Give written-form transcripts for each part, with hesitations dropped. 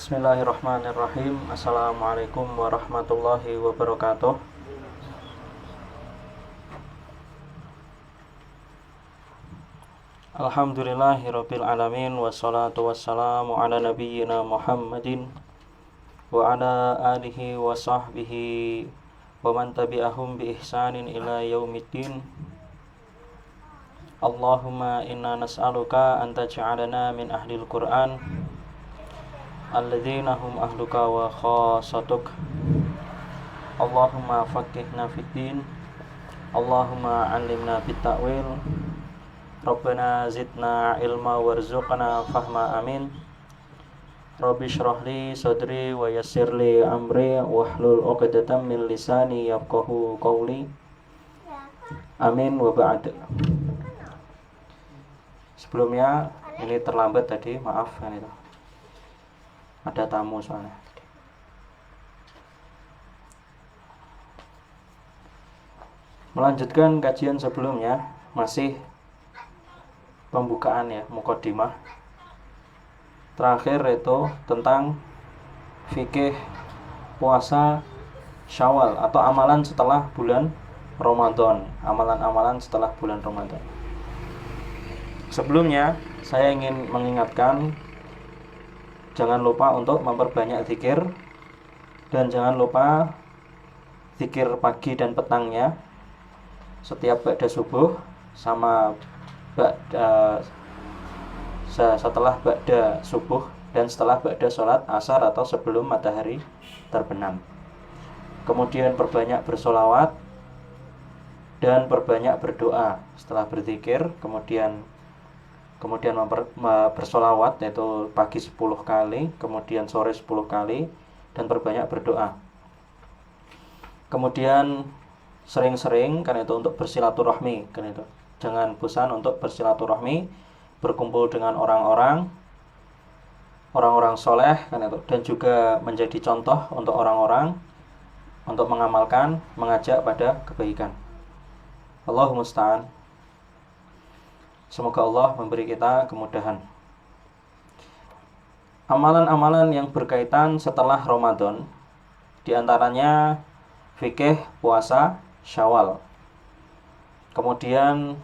Bismillahirrahmanirrahim. Assalamualaikum warahmatullahi wabarakatuh. Alhamdulillahirabbil alamin wassalatu wassalamu ala nabiyyina Muhammadin wa ala alihi wa sahbihi wa man tabi'ahum bi ihsanin ila yaumiddin. Allahumma inna nas'aluka an taj'alana min ahlil Qur'an alladzina hum ahluka wa khassatuk. Allahumma faqihna fid din. Allahumma 'allimna bit ta'wil. Rabbana zidna ilma warzuqna fahma, amin. Rabbi shrah li sadri wa yassir li amri wahlul 'uqdatam min lisani yafqahu qawli. Amin wa ba'd. Sebelumnya ini terlambat tadi, maaf kan itu. Ada tamu soalnya. Melanjutkan kajian sebelumnya, masih pembukaan ya, muqaddimah. Terakhir itu tentang fikih puasa Syawal atau amalan setelah bulan Ramadan, amalan-amalan setelah bulan Ramadan. Sebelumnya saya ingin mengingatkan, jangan lupa untuk memperbanyak zikir, dan jangan lupa zikir pagi dan petangnya setiap ba'da subuh sama setelah ba'da subuh dan setelah ba'da sholat asar atau sebelum matahari terbenam. Kemudian perbanyak bersolawat dan perbanyak berdoa setelah berzikir, kemudian bersolawat, yaitu pagi 10 kali, kemudian sore 10 kali, dan perbanyak berdoa. Kemudian sering-sering kan itu untuk bersilaturahmi, kan itu. Jangan bosan untuk bersilaturahmi, berkumpul dengan orang-orang soleh, kan itu, dan juga menjadi contoh untuk orang-orang untuk mengamalkan, mengajak pada kebaikan. Allahumma musta'an. Semoga Allah memberi kita kemudahan. Amalan-amalan yang berkaitan setelah Ramadan, diantaranya fikih puasa Syawal. Kemudian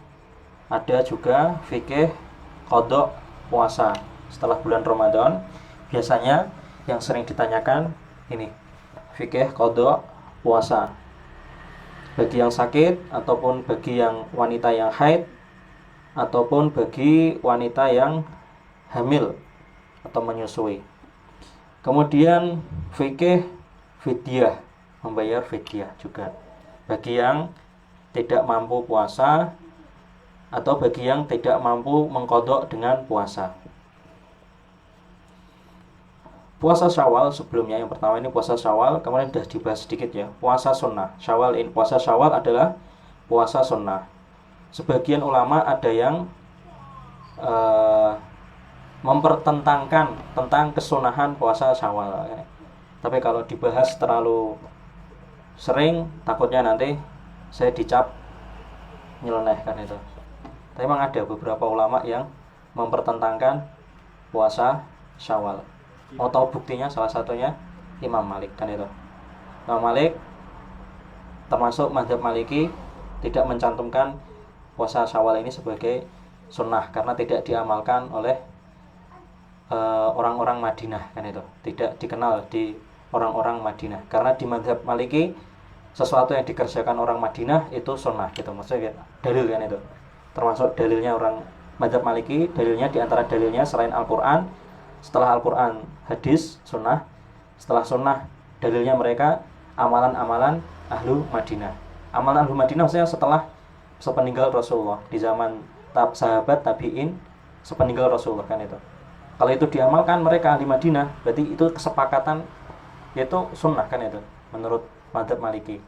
ada juga fikih qada puasa setelah bulan Ramadan. Biasanya yang sering ditanyakan ini, fikih qada puasa bagi yang sakit, ataupun bagi yang wanita yang haid, ataupun bagi wanita yang hamil atau menyusui. Kemudian fikih fidyah, membayar fidyah juga bagi yang tidak mampu puasa atau bagi yang tidak mampu mengqadha dengan puasa. Puasa Syawal sebelumnya, yang pertama ini puasa Syawal, kemarin sudah dibahas sedikit ya. Puasa sunnah. Puasa Syawal adalah puasa sunnah. Sebagian ulama ada yang mempertentangkan tentang kesunahan puasa Syawal. Tapi kalau dibahas terlalu sering, takutnya nanti saya dicap nyeleneh kan itu. Tapi memang ada beberapa ulama yang mempertentangkan puasa Syawal. Mau tahu buktinya? Salah satunya Imam Malik kan itu. Imam Malik termasuk mazhab Maliki tidak mencantumkan puasa Syawal ini sebagai sunnah karena tidak diamalkan oleh orang-orang Madinah kan itu. Tidak dikenal di orang-orang Madinah. Karena di mazhab Maliki sesuatu yang dikerjakan orang Madinah itu sunnah gitu. Maksudnya dalil kan itu. Termasuk dalilnya orang mazhab Maliki, dalilnya diantara dalilnya selain Al-Qur'an, setelah Al-Qur'an hadis, sunnah. Setelah sunnah dalilnya mereka amalan-amalan ahlu Madinah. Amalan ahlu Madinah maksudnya setelah sepeninggal Rasulullah, di zaman sahabat tabi'in sepeninggal Rasulullah kan itu. Kalau itu diamalkan mereka ahli Madinah, berarti itu kesepakatan, yaitu sunnah kan itu menurut mazhab Maliki.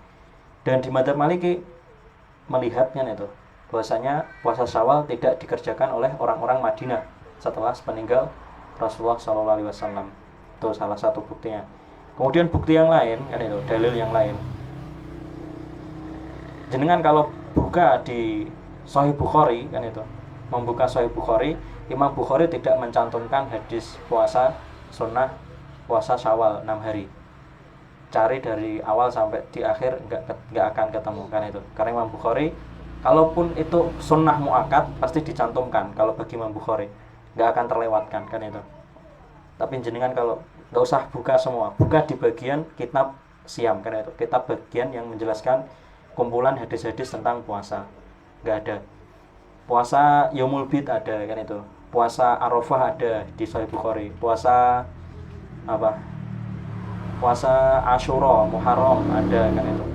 Dan di mazhab Maliki melihatnya itu bahwasanya puasa Syawal tidak dikerjakan oleh orang-orang Madinah setelah sepeninggal Rasulullah SAW. Itu salah satu buktinya. Kemudian bukti yang lain kan itu, dalil yang lain. Jenengan kalau buka di Sahih Bukhari kan itu, membuka Sahih Bukhari, Imam Bukhari tidak mencantumkan hadis puasa sunnah puasa Syawal 6 hari, cari dari awal sampai di akhir nggak akan ketemu kan itu. Karena Imam Bukhari, kalaupun itu sunnah muakkad pasti dicantumkan. Kalau bagi Imam Bukhari nggak akan terlewatkan kan itu. Tapi jenengan kalau nggak usah buka semua, buka di bagian kitab siam kan itu, kitab bagian yang menjelaskan kumpulan hadis-hadis tentang puasa. Nggak ada puasa Yaumul Bid ada kan itu, puasa Arafah ada di Sahih Bukhari, puasa apa, puasa Asyura Muharram ada kan itu.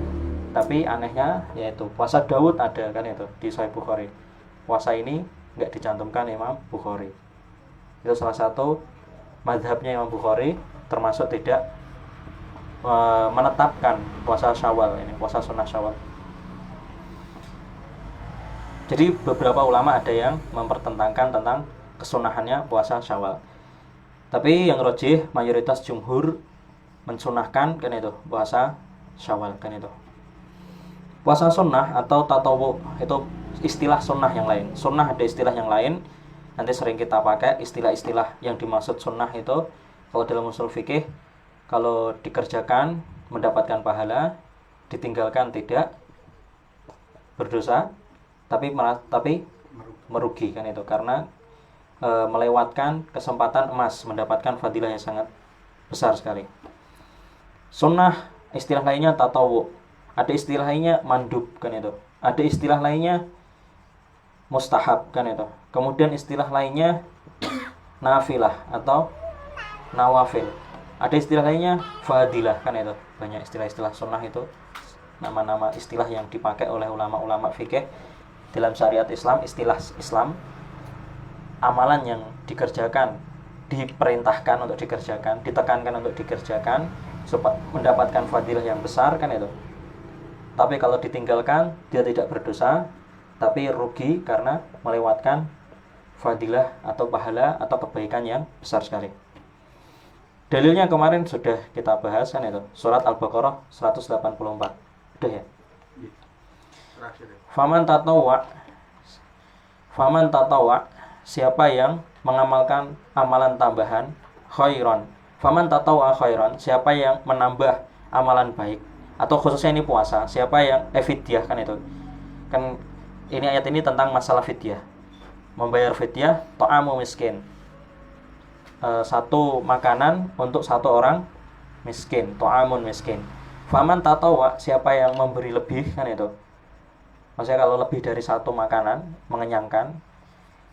Tapi anehnya yaitu puasa Daud ada kan itu di Sahih Bukhari. Puasa ini nggak dicantumkan Imam Bukhari. Itu salah satu mazhabnya Imam Bukhari, termasuk tidak menetapkan puasa Syawal ini, puasa sunnah Syawal. Jadi beberapa ulama ada yang mempertentangkan tentang kesunahannya puasa Syawal. Tapi yang rajih mayoritas jumhur mensunahkan kan itu puasa Syawal kan itu. Puasa sunnah atau tatawu itu istilah sunnah yang lain. Sunnah ada istilah yang lain. Nanti sering kita pakai istilah-istilah yang dimaksud sunnah itu. Kalau dalam usul fikih, kalau dikerjakan mendapatkan pahala, ditinggalkan tidak berdosa, tapi merugi kan itu, karena melewatkan kesempatan emas mendapatkan fadilah yang sangat besar sekali. Sunnah istilah lainnya tatawu, ada istilah lainnya mandub kan itu, ada istilah lainnya mustahab kan itu, kemudian istilah lainnya nafilah atau nawafil, ada istilah lainnya fadilah kan itu. Banyak istilah-istilah sunnah itu, nama-nama istilah yang dipakai oleh ulama-ulama fikih dalam syariat Islam. Istilah Islam, amalan yang dikerjakan, diperintahkan untuk dikerjakan, ditekankan untuk dikerjakan supaya mendapatkan fadilah yang besar kan itu. Tapi kalau ditinggalkan dia tidak berdosa, tapi rugi karena melewatkan fadilah atau pahala atau kebaikan yang besar sekali. Dalilnya kemarin sudah kita bahas kan itu, surat Al-Baqarah 184. Udah ya? Faman tatawwa, siapa yang mengamalkan amalan tambahan khairan. Faman tatawwa khairan, siapa yang menambah amalan baik, atau khususnya ini puasa, siapa yang fidyah kan itu. Kan ini ayat ini tentang masalah fidyah. Membayar fidyah ta'amu miskin. Satu makanan untuk satu orang miskin, ta'amun miskin. Faman tatawwa, siapa yang memberi lebih kan itu. Maksudnya kalau lebih dari satu makanan mengenyangkan,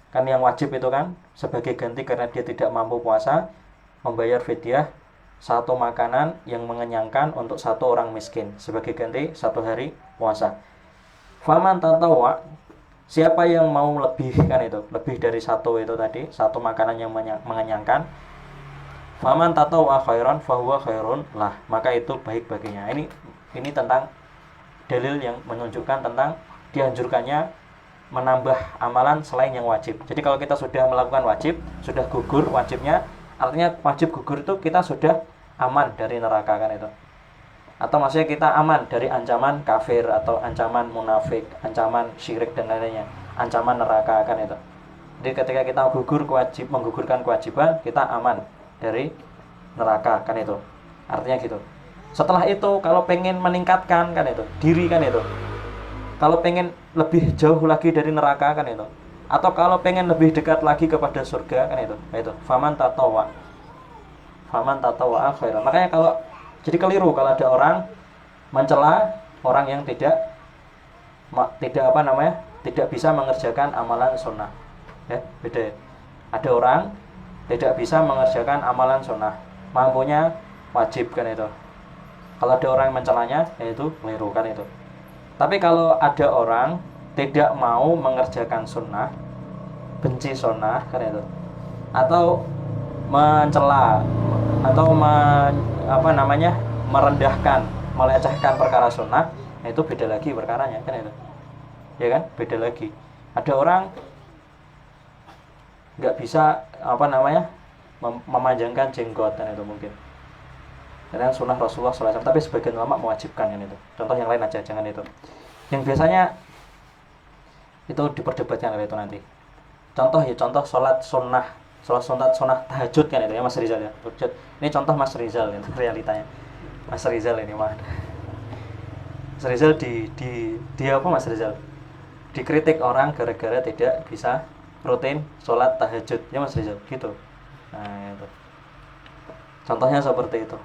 kan yang wajib itu kan sebagai ganti karena dia tidak mampu puasa, membayar fidyah satu makanan yang mengenyangkan untuk satu orang miskin sebagai ganti satu hari puasa. Faman tatawwa, siapa yang mau lebih kan itu, lebih dari satu itu tadi, satu makanan yang mengenyangkan. Faman tatawwa khairan fahuwa khairun lah, maka itu baik baginya. Ini tentang dalil yang menunjukkan tentang dianjurkannya menambah amalan selain yang wajib. Jadi kalau kita sudah melakukan wajib, sudah gugur wajibnya, artinya wajib gugur itu kita sudah aman dari neraka kan itu. Atau maksudnya kita aman dari ancaman kafir atau ancaman munafik, ancaman syirik dan lainnya, ancaman neraka kan itu. Jadi ketika kita menggugurkan kewajiban, kita aman dari neraka kan itu. Artinya gitu. Setelah itu kalau pengen meningkatkan kan itu diri kan itu, kalau pengen lebih jauh lagi dari neraka kan itu, atau kalau pengen lebih dekat lagi kepada surga kan itu faman tatawwa khairan. Makanya kalau jadi keliru kalau ada orang mencela orang yang tidak bisa mengerjakan amalan sunnah ya, beda ya. Ada orang tidak bisa mengerjakan amalan sunnah, mampunya wajib kan itu. Kalau ada orang yang mencelanya, yaitu keliru kan itu. Tapi kalau ada orang tidak mau mengerjakan sunnah, benci sunnah kan itu, atau mencela atau merendahkan, melecehkan perkara sunnah, itu beda lagi perkaranya kan itu. Ya kan? Beda lagi. Ada orang nggak bisa memanjangkan jenggot kan itu mungkin. Dan sunnah Rasulullah SAW, tapi sebagian ulama mewajibkan kan itu. Contoh yang lain aja, jangan itu. Yang biasanya itu diperdebatkan oleh itu nanti. Contoh sholat sunnah sholat sunat tahajud kan itu ya Mas Rizal ya. Tahajud. Ini contoh Mas Rizal itu realitanya. Mas Rizal ini mah. Mas Rizal di apa Mas Rizal? Dikritik orang gara-gara tidak bisa rutin sholat tahajud ya Mas Rizal gitu. Nah itu contohnya seperti itu.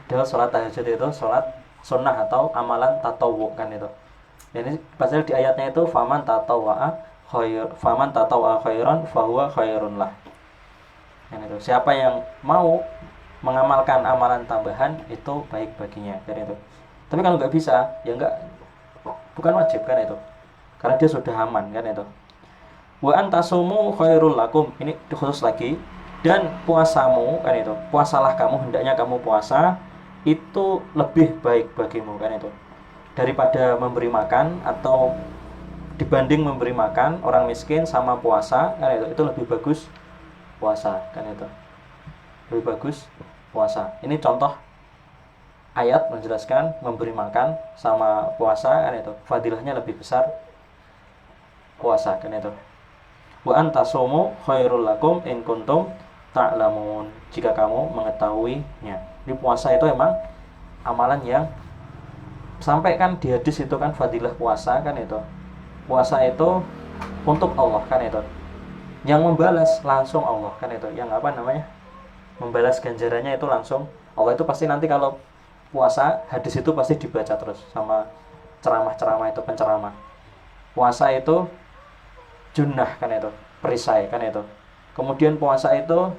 Padahal sholat tahajud itu sholat sunnah atau amalan tatawu kan itu. Jadi pasal di ayatnya itu faman tatawwa khairan fahuwa khairun lah. Yang itu siapa yang mau mengamalkan amalan tambahan itu baik baginya kan itu. Tapi kalau nggak bisa ya nggak, bukan wajib kan itu. Karena dia sudah aman kan itu. Wa antasumu khairul lakum, ini khusus lagi, dan puasamu kan itu. Puasalah kamu, hendaknya kamu puasa itu lebih baik bagimu kan itu. Daripada memberi makan atau dibanding memberi makan orang miskin sama puasa kan itu lebih bagus puasa kan itu. Lebih bagus puasa. Ini contoh ayat menjelaskan memberi makan sama puasa kan itu fadilahnya lebih besar puasa kan itu. Wa antasumu khairul lakum in kuntum ta'lamun, jika kamu mengetahuinya. Di puasa itu emang amalan yang sampai kan di hadis itu kan fadilah puasa kan itu. Puasa itu untuk Allah kan itu. Yang membalas langsung Allah kan itu. Yang apa namanya? Membalas ganjarannya itu langsung Allah. Itu pasti nanti kalau puasa hadis itu pasti dibaca terus sama ceramah-ceramah itu, penceramah. Puasa itu junnah kan itu, perisai kan itu. Kemudian puasa itu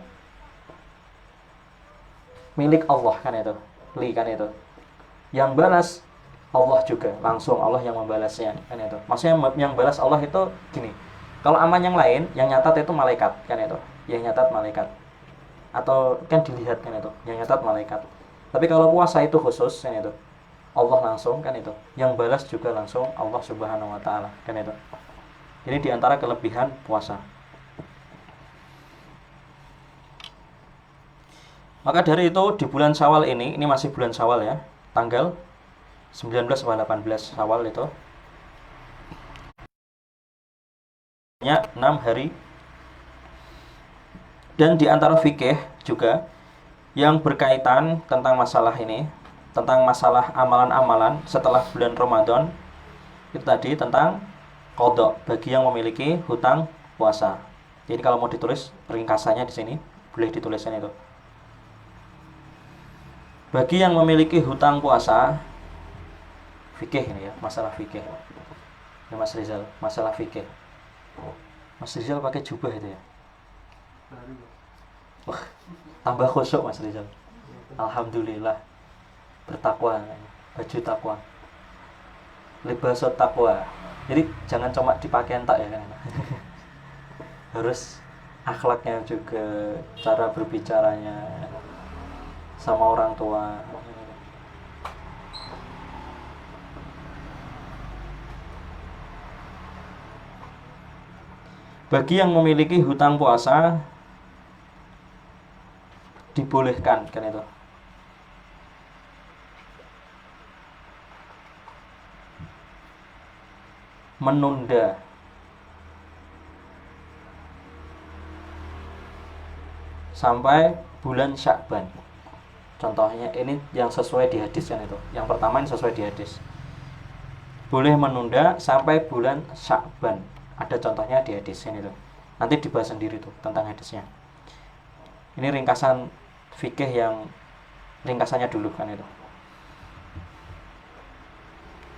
milik Allah kan itu, li kan itu. Yang balas Allah juga, langsung Allah yang membalasnya kan itu. Maksudnya yang balas Allah itu gini. Kalau aman yang lain, yang nyatat itu malaikat kan itu. Yang nyatat malaikat. Atau kan dilihat kan itu, yang nyatat malaikat. Tapi kalau puasa itu khusus kan itu. Allah langsung kan itu. Yang balas juga langsung Allah Subhanahu wa taala kan itu. Ini diantara kelebihan puasa. Maka dari itu di bulan Syawal ini masih bulan Syawal ya, tanggal 19 atau 18 Syawal itu nya 6 hari. Dan di antara fikih juga yang berkaitan tentang masalah ini, tentang masalah amalan-amalan setelah bulan Ramadan, itu tadi tentang qadha bagi yang memiliki hutang puasa. Jadi kalau mau ditulis ringkasannya di sini boleh dituliskan itu. Bagi yang memiliki hutang puasa, fikih ini ya, masalah fikih. Ya Mas Rizal, masalah fikih. Mas Rizal pakai jubah itu ya. Wah, tambah khusyuk Mas Rizal. Alhamdulillah. Bertakwa, baju takwa. Libasut takwa. Jadi jangan cuma dipakai entak ya kan. Harus akhlaknya juga, cara berbicaranya sama orang tua. Bagi yang memiliki hutang puasa dibolehkan kan itu. Menunda sampai bulan Sya'ban. Contohnya ini yang sesuai di hadis kan itu. Yang pertama ini sesuai di hadis. Boleh menunda sampai bulan Sya'ban. Ada contohnya di hadis ini tuh. Nanti dibahas sendiri tuh tentang hadisnya. Ini ringkasan fikih yang ringkasannya dulu kan itu.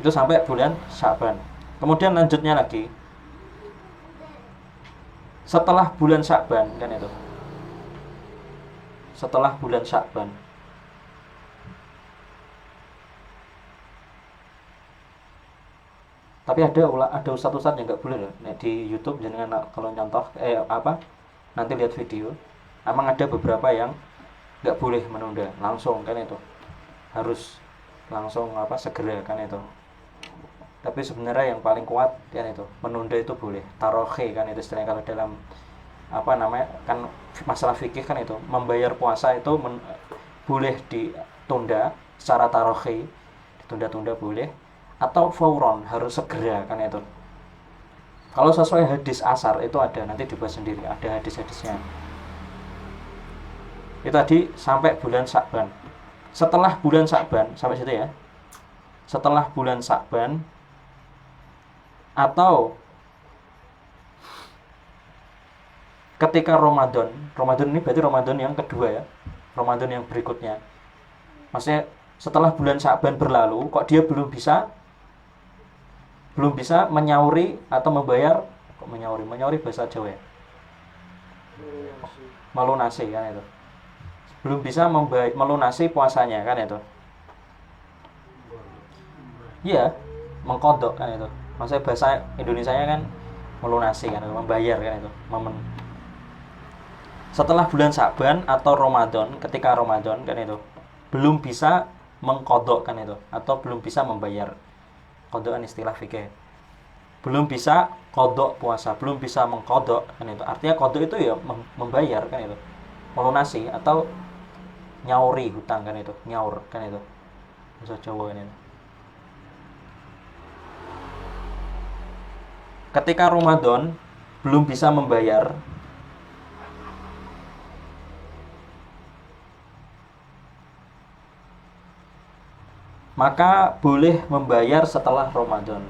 Itu sampai bulan Sya'ban. Kemudian lanjutnya lagi setelah bulan Sya'ban kan itu. Setelah bulan Sya'ban. Tapi ada ustaz-ustaz yang nggak boleh loh. Nah, di YouTube jangan kalau nyontoh nanti lihat video. Emang ada beberapa yang nggak boleh menunda langsung kan itu. Harus langsung segera kan itu. Tapi sebenarnya yang paling kuat kan itu menunda itu boleh. Tarohe kan itu istilahnya kalau dalam kan masalah fikih kan itu membayar puasa itu boleh ditunda secara tarohe, ditunda-tunda boleh, atau fauron harus segera kan itu. Kalau sesuai hadis asar itu ada, nanti dibahas sendiri, ada hadis-hadisnya. Itu tadi sampai bulan Sya'ban. Setelah bulan Sya'ban, sampai situ ya. Setelah bulan Sya'ban atau ketika Ramadan ini berarti Ramadan yang kedua ya. Ramadan yang berikutnya. Maksudnya setelah bulan Sya'ban berlalu, kok dia belum bisa menyauri atau membayar, kok menyauri bahasa Jawa ya? Melunasi kan itu. Belum bisa melunasi puasanya kan itu. Iya, mengkodok kan itu. Maksudnya bahasa Indonesianya kan melunasi kan, membayar kan itu. Setelah bulan Sya'ban atau Ramadan, ketika Ramadan kan itu belum bisa mengkodok kan itu, atau belum bisa membayar. Kodok kan istilah fikih. Belum bisa kodok puasa, belum bisa mengkodok kan itu. Artinya kodok itu ya membayar kan itu, melunasi atau nyauri hutang kan itu, nyaur kan itu. Bahasa Jawa kan itu. Ketika Ramadan belum bisa membayar, maka boleh membayar setelah Ramadan.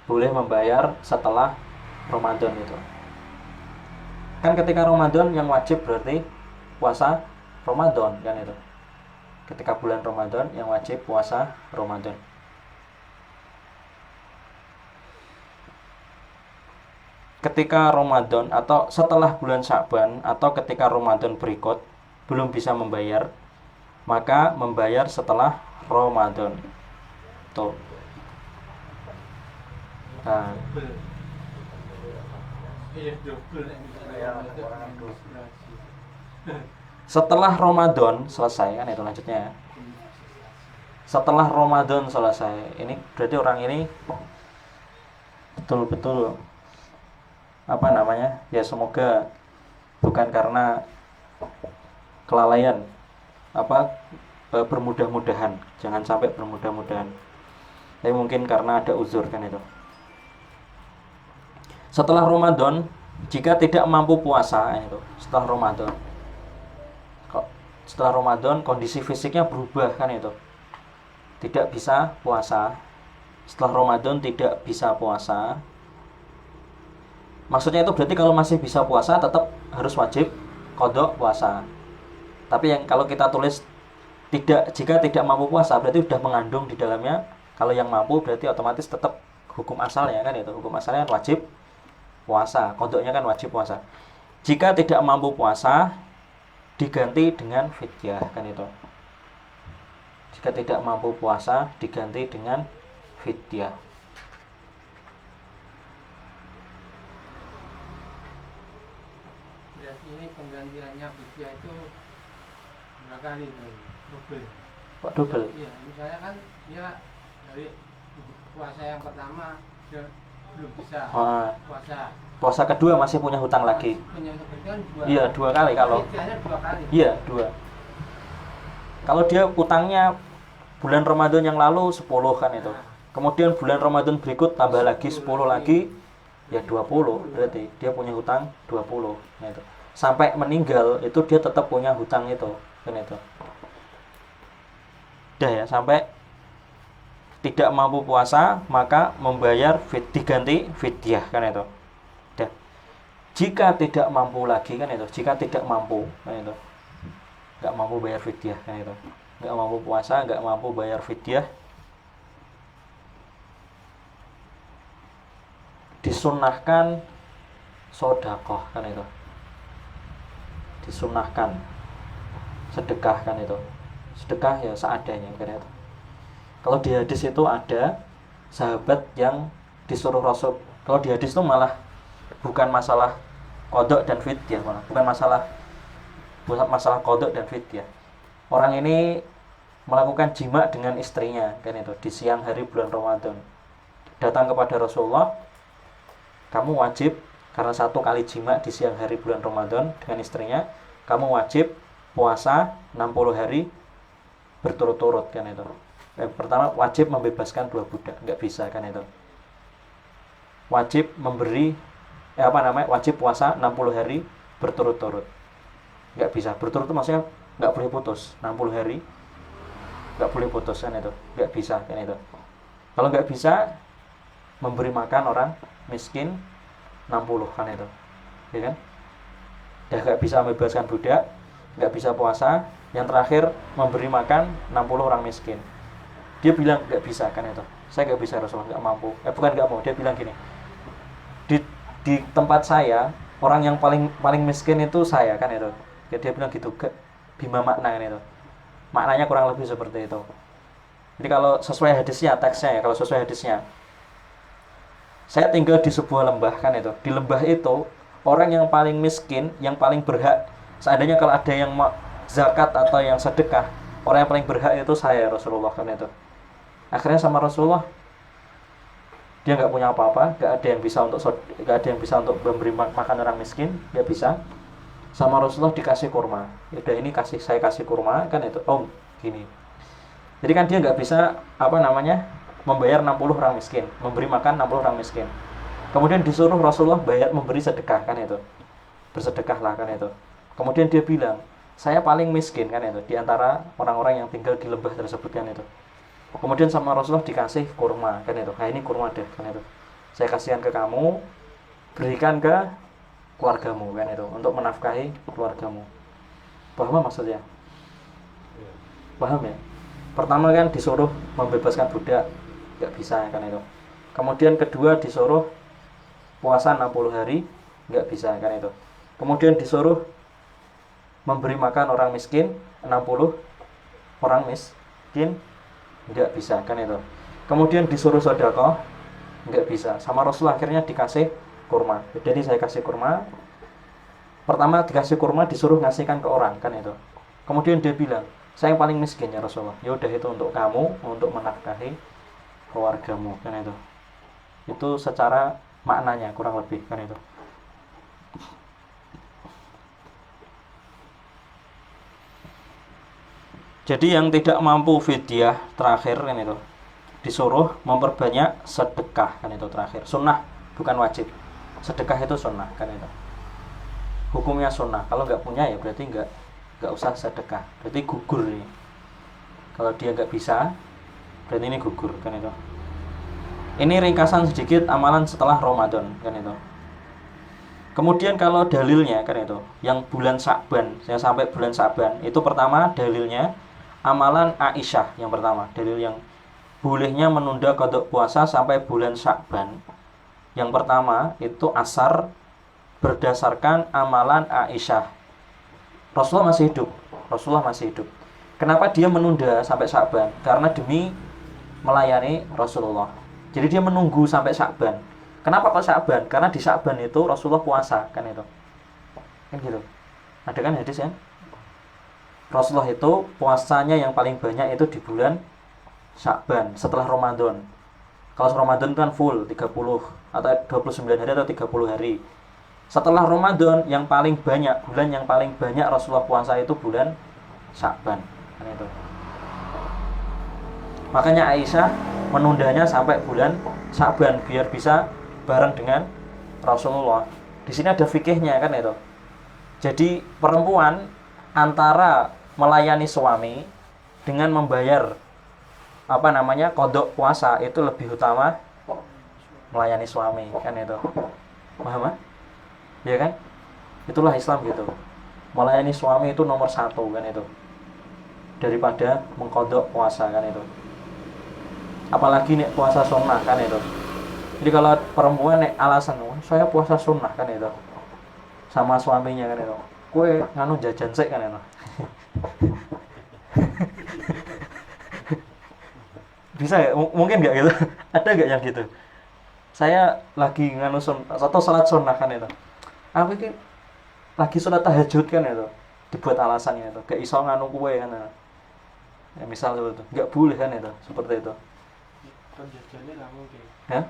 Boleh membayar setelah Ramadan itu. Kan ketika Ramadan yang wajib berarti puasa Ramadan kan itu. Ketika bulan Ramadan yang wajib puasa Ramadan. Ketika Ramadan atau setelah bulan Sya'ban atau ketika Ramadan berikut belum bisa membayar, maka membayar setelah Ramadan. Tuh. Nah. Setelah Ramadan selesai kan itu lanjutnya. Setelah Ramadan selesai, ini berarti orang ini betul-betul ya semoga bukan karena kelalaian bermudah-mudahan, jangan sampai bermudah-mudahan, tapi mungkin karena ada uzur kan itu. Setelah Ramadan, jika tidak mampu puasa itu, setelah Ramadan kondisi fisiknya berubah kan itu, tidak bisa puasa. Setelah Ramadan tidak bisa puasa, maksudnya itu berarti kalau masih bisa puasa tetap harus wajib qadha puasa. Tapi yang kalau kita tulis jika tidak mampu puasa berarti sudah mengandung di dalamnya, kalau yang mampu berarti otomatis tetap hukum asalnya kan itu. Hukum asalnya kan wajib puasa, qadhanya kan wajib puasa. Jika tidak mampu puasa diganti dengan fidyah kan itu. Jika tidak mampu puasa diganti dengan fidyah. Berarti ini penggantiannya fidyah itu berapa kali? Double. Kok double? Iya, misalnya kan dia dari puasa yang pertama dia belum bisa puasa kedua masih punya hutang lagi. Iya, 2 kali kalau. Iya, 2. Kalau dia hutangnya bulan Ramadan yang lalu 10 kan itu. Kemudian bulan Ramadan berikut tambah lagi 10 lagi, ya 20 berarti dia punya hutang 20. Nah itu. Sampai meninggal itu dia tetap punya hutang itu, kan itu. Dah ya, sampai tidak mampu puasa maka membayar diganti fidyah kan itu. Dah. Jika tidak mampu lagi kan itu, jika tidak mampu kan itu. Enggak mampu bayar fidyah kan itu. Enggak mampu puasa, enggak mampu bayar fidyah, disunnahkan sedekah kan itu. Disunnahkan sedekah kan itu. Sedekah ya seadanya kan itu. Kalau di hadis itu ada sahabat yang disuruh Rasul. Kalau di hadis itu malah bukan masalah qadha dan fidyah, malah bukan masalah qadha dan fidyah. Orang ini melakukan jima dengan istrinya kan itu di siang hari bulan Ramadan. Datang kepada Rasulullah, kamu wajib karena 1 kali jima di siang hari bulan Ramadan dengan istrinya, kamu wajib puasa 60 hari berturut-turut kan itu. Pertama wajib membebaskan 2 budak, enggak bisa kan itu. Wajib memberi wajib puasa 60 hari berturut-turut. Nggak bisa berturut-turut, maksudnya nggak boleh putus 60 hari, nggak boleh putus kan itu, nggak bisa kan itu. Kalau nggak bisa, memberi makan orang miskin 60 kan itu, ya kan? Dia nggak bisa membebaskan budak, nggak bisa puasa, yang terakhir memberi makan 60 orang miskin. Dia bilang nggak bisa kan itu, saya nggak bisa Rasulullah, nggak mampu. Bukan nggak mau, dia bilang gini, di tempat saya orang yang paling miskin itu saya kan itu. Ya, dia bilang gitu, bima makna kan itu. Maknanya kurang lebih seperti itu. Jadi kalau sesuai hadisnya, teksnya ya, kalau sesuai hadisnya, saya tinggal di sebuah lembah kan itu. Di lembah itu orang yang paling miskin, yang paling berhak, seandainya kalau ada yang zakat atau yang sedekah, orang yang paling berhak itu saya Rasulullah kan itu. Akhirnya sama Rasulullah, dia nggak punya apa-apa, nggak ada yang bisa untuk memberi makan orang miskin, nggak bisa. Sama Rasulullah dikasih kurma. Udah ini saya kasih kurma kan itu. Oh gini. Jadi kan dia nggak bisa membayar 60 orang miskin, memberi makan 60 orang miskin. Kemudian disuruh Rasulullah memberi sedekah kan itu. Bersedekahlah kan itu. Kemudian dia bilang, saya paling miskin kan itu di antara orang-orang yang tinggal di lembah tersebut kan itu. Kemudian sama Rasulullah dikasih kurma kan itu. Nah ini kurma deh kan itu. Saya kasihkan ke kamu, berikan ke keluargamu kan itu, untuk menafkahi keluargamu. Paham maksudnya? Paham ya? Pertama kan disuruh membebaskan budak, nggak bisa kan itu. Kemudian kedua disuruh puasa 60 hari, nggak bisa kan itu. Kemudian disuruh memberi makan orang miskin 60 orang miskin, nggak bisa kan itu. Kemudian disuruh sedekah, nggak bisa. Sama Rasulullah akhirnya dikasih kurma. Jadi saya kasih kurma. Pertama dikasih kurma, disuruh ngasihkan ke orang kan itu. Kemudian dia bilang, saya yang paling miskin ya Rasulullah. Ya udah itu untuk kamu, untuk menafkahi keluargamu kan itu. Itu secara maknanya kurang lebih kan itu. Jadi yang tidak mampu fidyah terakhir kan itu, disuruh memperbanyak sedekah kan itu terakhir. Sunnah bukan wajib. Sedekah itu sunnah kan itu. Hukumnya sunnah. Kalau nggak punya ya berarti nggak usah sedekah. Berarti gugur nih. Kalau dia nggak bisa, berarti ini gugur kan itu. Ini ringkasan sedikit amalan setelah Ramadan kan itu. Kemudian kalau dalilnya kan itu, yang bulan Sya'ban, saya sampai bulan Sya'ban, itu pertama dalilnya amalan Aisyah yang pertama, dalil yang bolehnya menunda qada puasa sampai bulan Sya'ban. Yang pertama itu asar berdasarkan amalan Aisyah. Rasulullah masih hidup. Kenapa dia menunda sampai Sya'ban? Karena demi melayani Rasulullah. Jadi dia menunggu sampai Sya'ban. Kenapa kok Sya'ban? Karena di Sya'ban itu Rasulullah puasa kan itu. Kan gitu. Ada kan hadis kan? Rasulullah itu puasanya yang paling banyak itu di bulan Sya'ban setelah Ramadan. Kalau Ramadan kan full 30 atau 29 hari atau 30 hari. Setelah Ramadan yang paling banyak, bulan yang paling banyak Rasulullah puasa itu bulan Sya'ban kan itu. Makanya Aisyah menundanya sampai bulan Sya'ban biar bisa bareng dengan Rasulullah. Di sini ada fikihnya kan itu. Jadi perempuan antara melayani suami dengan membayar qada puasa itu lebih utama melayani suami kan itu. Paham? Ya kan? Itulah Islam gitu. Melayani suami itu nomor 1 kan itu. Daripada mengqada puasa kan itu. Apalagi nek puasa sunnah kan itu. Jadi kalau perempuan nek alasan saya puasa sunnah kan itu sama suaminya kan itu, kue nganu jajan sik kan itu. Bisa ya? Mungkin nggak gitu? Ada nggak yang gitu? Saya lagi nganu atau salat sunnah kan itu. Aku ini lagi sholat tahajud kan itu, dibuat alasannya itu, gak iso nganu kue kan. Ya, misal seperti itu, nggak boleh kan itu, seperti itu. Jajannya nggak mungkin. Ya?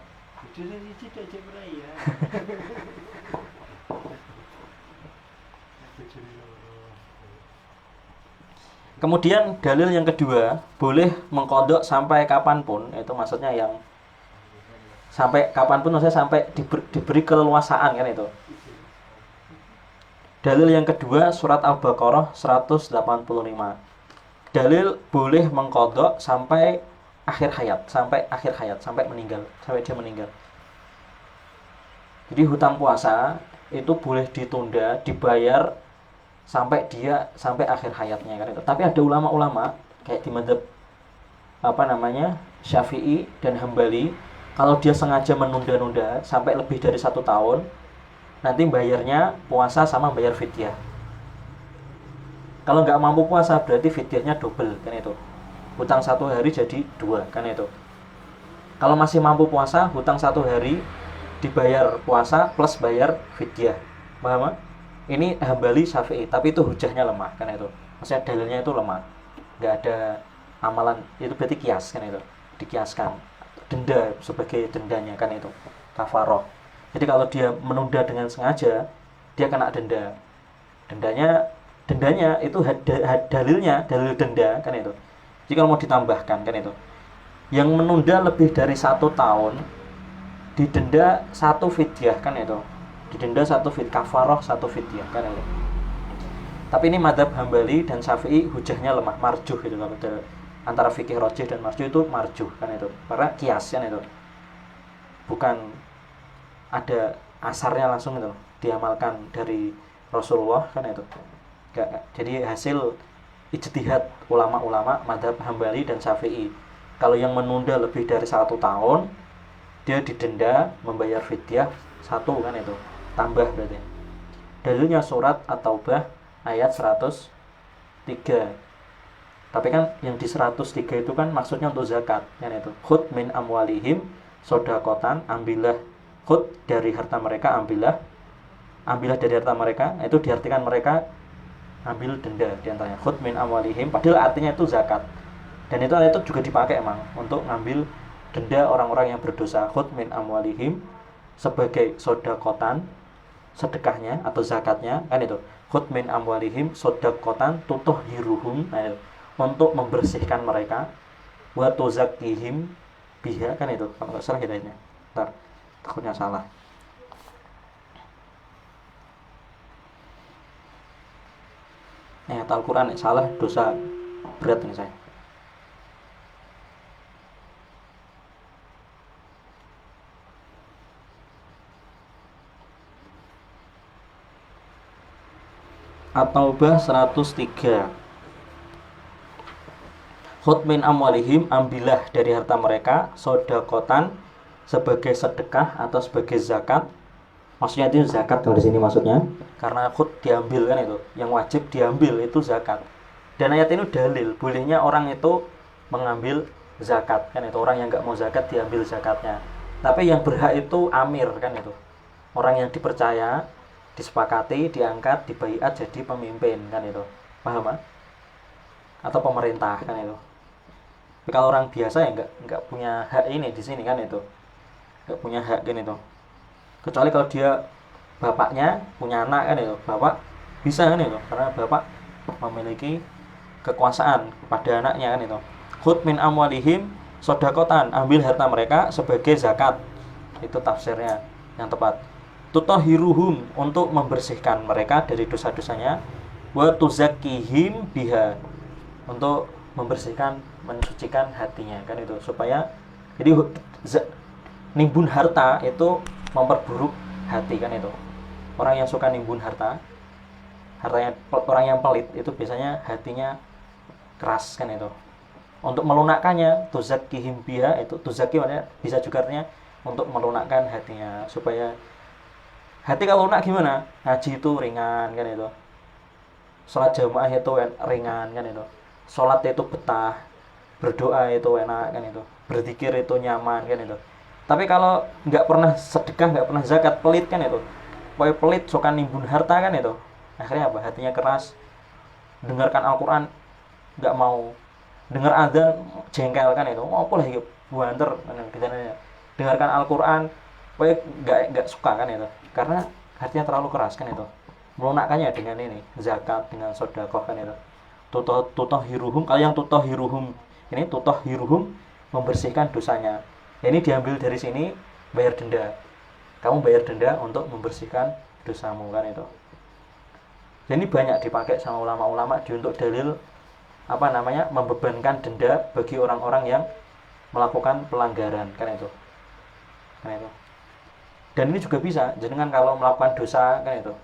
Itu tidak cemera ya. Kemudian dalil yang kedua, boleh mengqadha sampai kapanpun, itu maksudnya yang sampai kapanpun, maksudnya sampai diberi keleluasaan kan itu. Dalil yang kedua surat Al-Baqarah 185. Dalil boleh mengqadha sampai akhir hayat, sampai meninggal, sampai dia meninggal. Jadi hutang puasa itu boleh ditunda, dibayar sampai akhir hayatnya kan itu. Tapi ada ulama-ulama kayak di mazhab Syafi'i dan Hambali, kalau dia sengaja menunda-nunda sampai lebih dari 1 tahun, nanti bayarnya puasa sama bayar fidyah. Kalau nggak mampu puasa berarti fidyahnya double kan itu. Hutang 1 hari jadi 2 kan itu. Kalau masih mampu puasa, hutang 1 hari dibayar puasa plus bayar fidyah. Paham? Ini Hambali Syafi'i, tapi itu hujahnya lemah kan itu. Maksudnya dalilnya itu lemah. Nggak ada amalan, itu berarti kias kan itu. Dikiaskan. Denda sebagai dendanya kan itu. Kafaroh. Jadi kalau dia menunda dengan sengaja, dia kena denda. Dendanya itu dalilnya dalil denda kan itu. Jadi kalau mau ditambahkan kan itu, yang menunda lebih dari 1 tahun didenda 1 fidyah kan itu. Didenda 1 fidyah, kafaroh 1 fidyah kan itu. Tapi ini mazhab Hambali dan Syafi'i hujahnya lemah, marjuh gitu kalau antara fikih rajih dan marjuh itu marjuh kan itu. Karena kias kan itu. Bukan ada asarnya langsung itu diamalkan dari Rasulullah kan itu. Gak. Jadi hasil ijtihad ulama-ulama mazhab Hambali dan Syafi'i. Kalau yang menunda lebih dari 1 tahun, dia didenda membayar fidyah 1 kan itu. Tambah berarti. Dalilnya surat At-Taubah ayat 103. Tapi kan yang di 103 itu kan maksudnya untuk zakat kan itu. Khud min amwalihim sodakotan, ambillah khud dari harta mereka, ambillah dari harta mereka, itu diartikan mereka ambil denda diantaranya. Khud min amwalihim, padahal artinya itu zakat. Dan itu ayat itu juga dipakai emang untuk ngambil denda orang-orang yang berdosa. Khud min amwalihim sebagai sodakotan, sedekahnya atau zakatnya kan itu. Khud min amwalihim sodakotan tutohiruhum, nah, untuk membersihkan mereka, wa tuzakkihim biha kan itu. Kalau nggak salah hidayahnya. Ntar takutnya salah. Ayat Al-Quran salah, dosa berat ini saya. At-Taubah 103. Khud min amwalihim, ambillah dari harta mereka sodakotan, sebagai sedekah atau sebagai zakat. Maksudnya itu zakat kalau di sini maksudnya, karena khud diambil kan itu, yang wajib diambil itu zakat. Dan ayat ini dalil bolehnya orang itu mengambil zakat kan itu. Orang yang nggak mau zakat diambil zakatnya. Tapi yang berhak itu amir kan itu, orang yang dipercaya, disepakati, diangkat, dibaiat jadi pemimpin kan itu. Paham kan? Atau pemerintah kan itu. Tapi kalau orang biasa ya nggak punya hak ini di sini kan itu, nggak punya hak kan itu. Kecuali kalau dia bapaknya punya anak kan itu, bapak bisa kan itu, karena bapak memiliki kekuasaan pada anaknya kan itu. Khud min amwalihim sodakotan, ambil harta mereka sebagai zakat, itu tafsirnya yang tepat. Tutohiruhum, untuk membersihkan mereka dari dosa-dosanya. Wa tuzakkihim biha, untuk membersihkan, mensucikan hatinya kan itu. Supaya jadi nimbun harta itu memperburuk hati kan itu. Orang yang suka nimbun hartanya, orang yang pelit itu biasanya hatinya keras kan itu. Untuk melunakkannya, tuzakkihim biha, itu tuzakki maknanya bisa juga artinya untuk melunakkan hatinya. Supaya hati kalau lunak gimana? Haji itu ringan kan itu. Sholat jamaah itu ringan kan itu. Sholat itu betah, berdoa itu enak kan itu. Berzikir itu nyaman kan itu. Tapi kalau nggak pernah sedekah, nggak pernah zakat, pelit kan itu. Pokoknya pelit, suka nimbun harta kan itu. Akhirnya apa? Hatinya keras. Dengarkan Al-Quran nggak mau. Dengar azan jengkel kan itu. Apa lagi buanter kan. Dengarkan Al-Quran, pokoknya nggak suka kan itu. Karena hatinya terlalu keras kan itu. Melunakkannya dengan ini, zakat, dengan sedekah kan itu. Tutohiruhum, kalau yang tutohiruhum ini, tutohiruhum membersihkan dosanya. Ini diambil dari sini, bayar denda. Kamu bayar denda untuk membersihkan dosamu kan itu. Dan ini banyak dipakai sama ulama-ulama untuk dalil membebankan denda bagi orang-orang yang melakukan pelanggaran, kan itu. Dan ini juga bisa, jenengan kalau melakukan dosa, kan itu,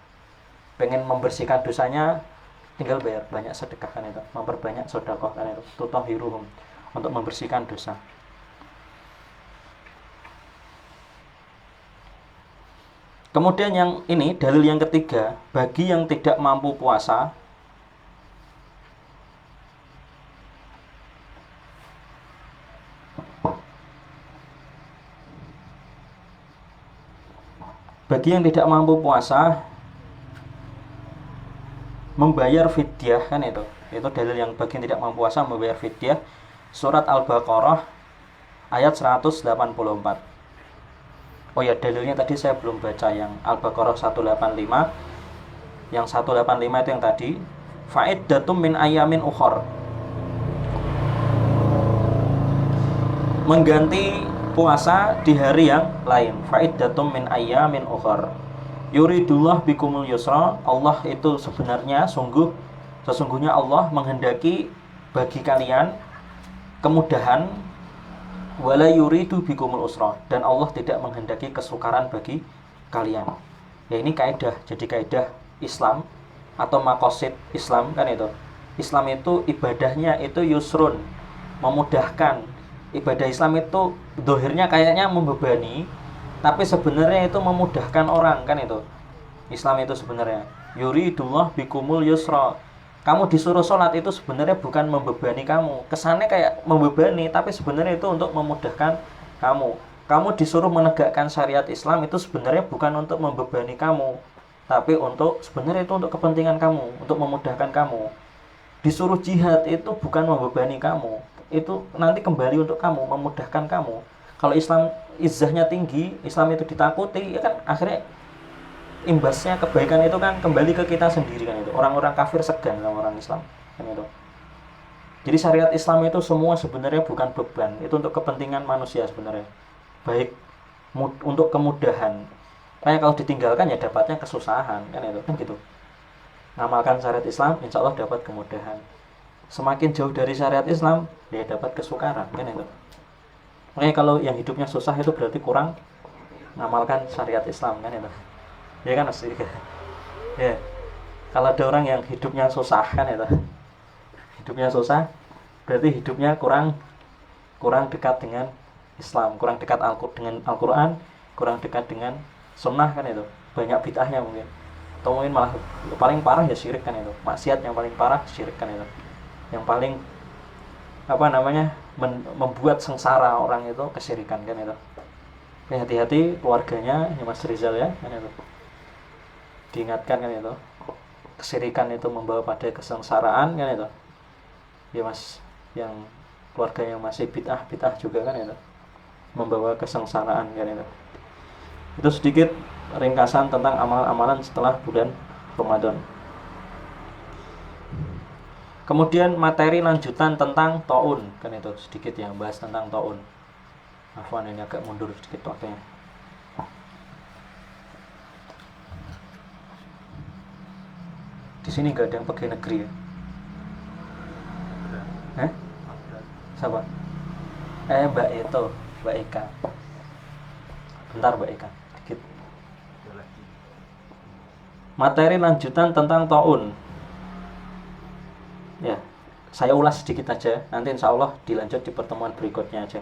pengen membersihkan dosanya, tinggal bayar banyak sedekah, kan itu, memperbanyak sedekah, kan itu, tutahhiruhum, untuk membersihkan dosa. Kemudian yang ini, dalil yang ketiga, bagi yang tidak mampu puasa, membayar fidyah, kan itu dalil yang bagi yang tidak mampu puasa membayar fidyah. Surat Al-Baqarah ayat 184. Oh ya, dalilnya tadi saya belum baca yang Al-Baqarah 185. Yang 185 itu yang tadi, fa'iddatum min ayamin ukhor, mengganti puasa di hari yang lain. Fa'iddatum min ayamin ukhor, yuridullah bikumul yusra, Allah itu sesungguhnya Allah menghendaki bagi kalian kemudahan, wala yuridu bikumul usra, dan Allah tidak menghendaki kesukaran bagi kalian. Ya, ini kaidah, jadi kaidah Islam atau maqasid Islam, kan itu. Islam itu ibadahnya itu yusrun, memudahkan. Ibadah Islam itu dohirnya kayaknya membebani, tapi sebenarnya itu memudahkan orang, kan itu. Islam itu sebenarnya yuridullah bikumul yusra. Kamu disuruh sholat itu sebenarnya bukan membebani kamu. Kesannya kayak membebani, tapi sebenarnya itu untuk memudahkan kamu. Kamu disuruh menegakkan syariat Islam itu sebenarnya bukan untuk membebani kamu, tapi sebenarnya itu untuk kepentingan kamu, untuk memudahkan kamu. Disuruh jihad itu bukan membebani kamu, itu nanti kembali untuk kamu, memudahkan kamu. Kalau Islam izzahnya tinggi, Islam itu ditakuti, ya kan akhirnya imbasnya kebaikan itu kan kembali ke kita sendiri, kan itu. Orang-orang kafir segan sama orang Islam, kan itu. Jadi syariat Islam itu semua sebenarnya bukan beban, itu untuk kepentingan manusia sebenarnya. Baik untuk kemudahan. Kayak kalau ditinggalkan ya dapatnya kesusahan, kan itu. Kan gitu. Ngamalkan syariat Islam, insya Allah dapat kemudahan. Semakin jauh dari syariat Islam, dia dapat kesukaran, kan itu. Makanya kalau yang hidupnya susah itu berarti kurang ngamalkan syariat Islam, kan itu. Ya kan pasti. Ya. Kalau ada orang yang hidupnya susah, kan itu. Hidupnya susah, berarti hidupnya kurang dekat dengan Islam, kurang dekat dengan Al-Qur'an, kurang dekat dengan sunnah, kan itu. Banyak bid'ahnya mungkin. Atau mungkin malah paling parah ya syirik, kan itu. Maksiat yang paling parah syirik, kan itu. Yang paling membuat sengsara orang itu kesyirikan, kan itu. Ya, hati-hati keluarganya ya Mas Rizal, ya, kan itu. Diingatkan, kan itu. Kesyirikan itu membawa pada kesengsaraan, kan itu. Ya Mas, yang keluarga yang masih bid'ah juga, kan itu. Membawa kesengsaraan, kan itu. Itu sedikit ringkasan tentang amalan-amalan setelah bulan Ramadan. Kemudian materi lanjutan tentang taun, kan itu sedikit yang bahas tentang taun. Afwan, ini agak mundur sedikit waktunya. Di sini nggak ada yang pegawai negeri ya? Siapa? Mbak Eka. Bentar Mbak Eka, sedikit. Materi lanjutan tentang taun. Ya, saya ulas sedikit aja. Nanti insya Allah dilanjut di pertemuan berikutnya aja.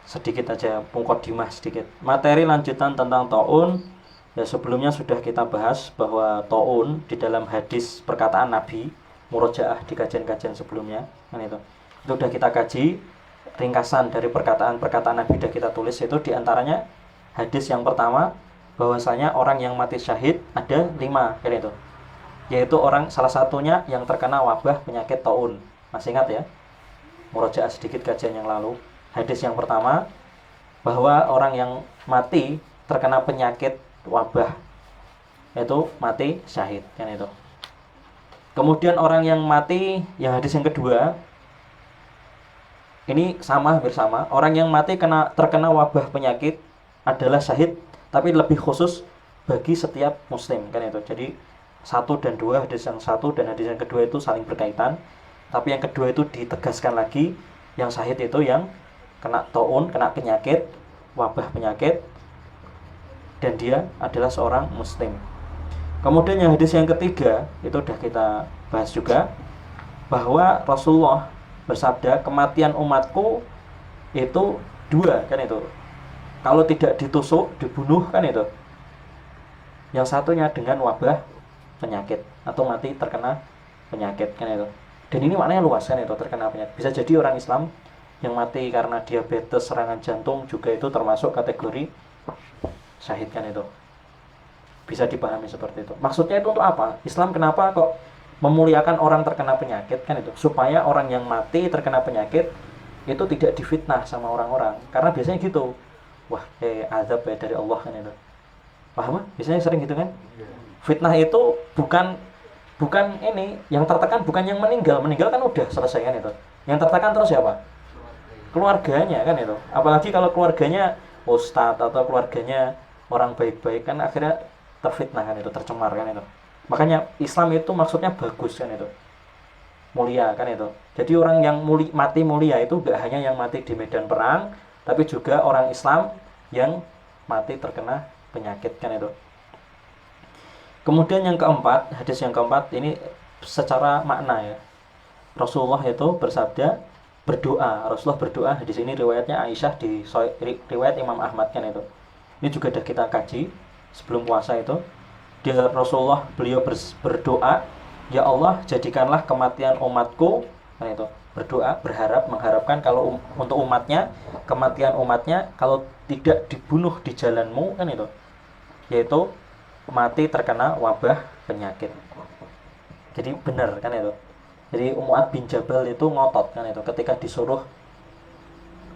Sedikit aja, muqaddimah sedikit. Materi lanjutan tentang taun. Ya, sebelumnya sudah kita bahas bahwa taun di dalam hadis perkataan Nabi, murojaah di kajian-kajian sebelumnya, kan itu. Itu sudah kita kaji, ringkasan dari perkataan Nabi sudah kita tulis. Itu diantaranya hadis yang pertama, bahwasanya orang yang mati syahid ada 5, kan itu. Yaitu salah satunya yang terkena wabah penyakit taun. Masih ingat ya? Murojaah sedikit kajian yang lalu. Hadis yang pertama, bahwa orang yang mati terkena penyakit wabah itu mati syahid, kan itu. Kemudian orang yang mati, yang hadis yang kedua ini hampir sama. Orang yang mati terkena wabah penyakit adalah syahid, tapi lebih khusus bagi setiap muslim, kan itu. Jadi 1 dan 2, hadis yang 1 dan hadis yang kedua itu saling berkaitan. Tapi yang kedua itu ditegaskan lagi, yang syahid itu yang kena taun, kena penyakit, wabah penyakit, dan dia adalah seorang muslim. Kemudian yang hadis yang ketiga itu sudah kita bahas juga, bahwa Rasulullah bersabda, kematian umatku itu 2 kan itu. Kalau tidak ditusuk, dibunuh kan itu. Yang satunya dengan wabah penyakit atau mati terkena penyakit kan itu. Dan ini maknanya luas kan itu, terkena penyakit. Bisa jadi orang Islam yang mati karena diabetes, serangan jantung juga itu termasuk kategori syahid kan itu. Bisa dipahami seperti itu. Maksudnya itu untuk apa? Islam kenapa kok memuliakan orang terkena penyakit kan itu? Supaya orang yang mati terkena penyakit itu tidak difitnah sama orang-orang. Karena biasanya gitu. Wah, azab ya dari Allah kan itu. Paham? Biasanya sering gitu kan? Fitnah itu bukan ini, yang tertekan bukan yang meninggal kan udah selesai kan itu. Yang tertekan terus siapa? Keluarganya kan itu. Apalagi kalau keluarganya ustadz atau keluarganya orang baik-baik kan akhirnya terfitnah kan itu, tercemar kan itu. Makanya Islam itu maksudnya bagus kan itu, mulia kan itu. Jadi orang yang mati mulia itu gak hanya yang mati di medan perang, tapi juga orang Islam yang mati terkena penyakit kan itu. Kemudian yang keempat, hadis yang keempat ini secara makna ya. Rasulullah itu bersabda, berdoa. Rasulullah berdoa, hadis ini riwayatnya Aisyah di riwayat Imam Ahmad kan itu. Ini juga sudah kita kaji sebelum puasa itu. Rasulullah beliau berdoa, ya Allah jadikanlah kematian umatku kan itu. Berdoa, berharap, mengharapkan kalau untuk umatnya, kematian umatnya kalau tidak dibunuh di jalanmu kan itu, yaitu mati terkena wabah penyakit. Jadi benar kan itu. Jadi Mu'ad bin Jabal itu ngotot kan itu ketika disuruh,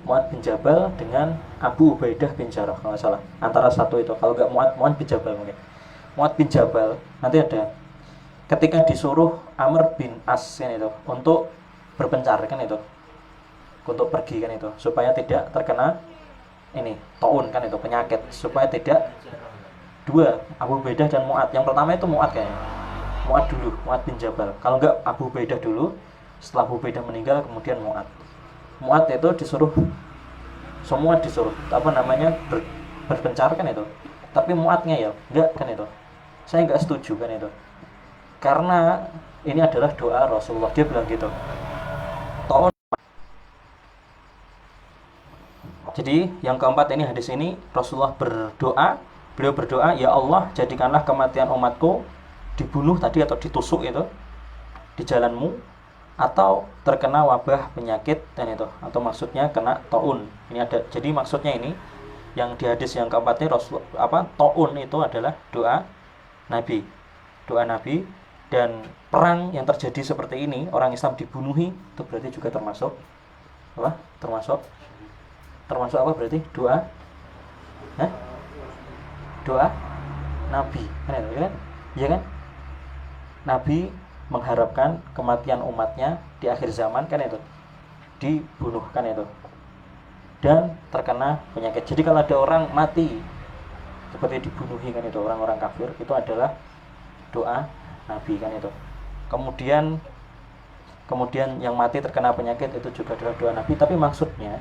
Mu'ad bin Jabal dengan Abu Ubaidah bin Jarrah kalau nggak salah, antara satu itu. Kalau nggak Mu'ad bin Jabal mungkin. Mu'ad bin Jabal nanti ada ketika disuruh Amr bin As kan itu untuk berpencar kan itu, untuk pergi kan itu, supaya tidak terkena ini taun kan itu, penyakit, supaya tidak dua, Abu Ubaidah dan Mu'ad. Yang pertama itu Mu'ad kayaknya, Mu'ad dulu, Mu'ad bin Jabal. Kalau enggak Abu Ubaidah dulu, setelah Abu Ubaidah meninggal kemudian Mu'ad. Mu'ad itu disuruh, semua disuruh berpencar kan itu, tapi Mu'ad ngeyel, enggak kan itu, saya enggak setuju kan itu, karena ini adalah doa Rasulullah. Dia bilang gitu. Jadi yang keempat ini, hadis ini Rasulullah berdoa, beliau berdoa, ya Allah jadikanlah kematian umatku dibunuh tadi atau ditusuk itu di jalanmu, atau terkena wabah penyakit dan itu, atau maksudnya kena taun. Ini ada, jadi maksudnya ini yang di hadis yang keempat ini taun itu adalah doa Nabi, dan perang yang terjadi seperti ini, orang Islam dibunuhi, itu berarti juga termasuk apa? Termasuk apa berarti? Doa Nabi kan itu kan? Iya kan? Nabi mengharapkan kematian umatnya di akhir zaman kan itu, dibunuh kan itu, dan terkena penyakit. Jadi kalau ada orang mati seperti dibunuhi kan itu, orang-orang kafir, itu adalah doa Nabi kan itu. Kemudian yang mati terkena penyakit itu juga adalah doa Nabi. Tapi maksudnya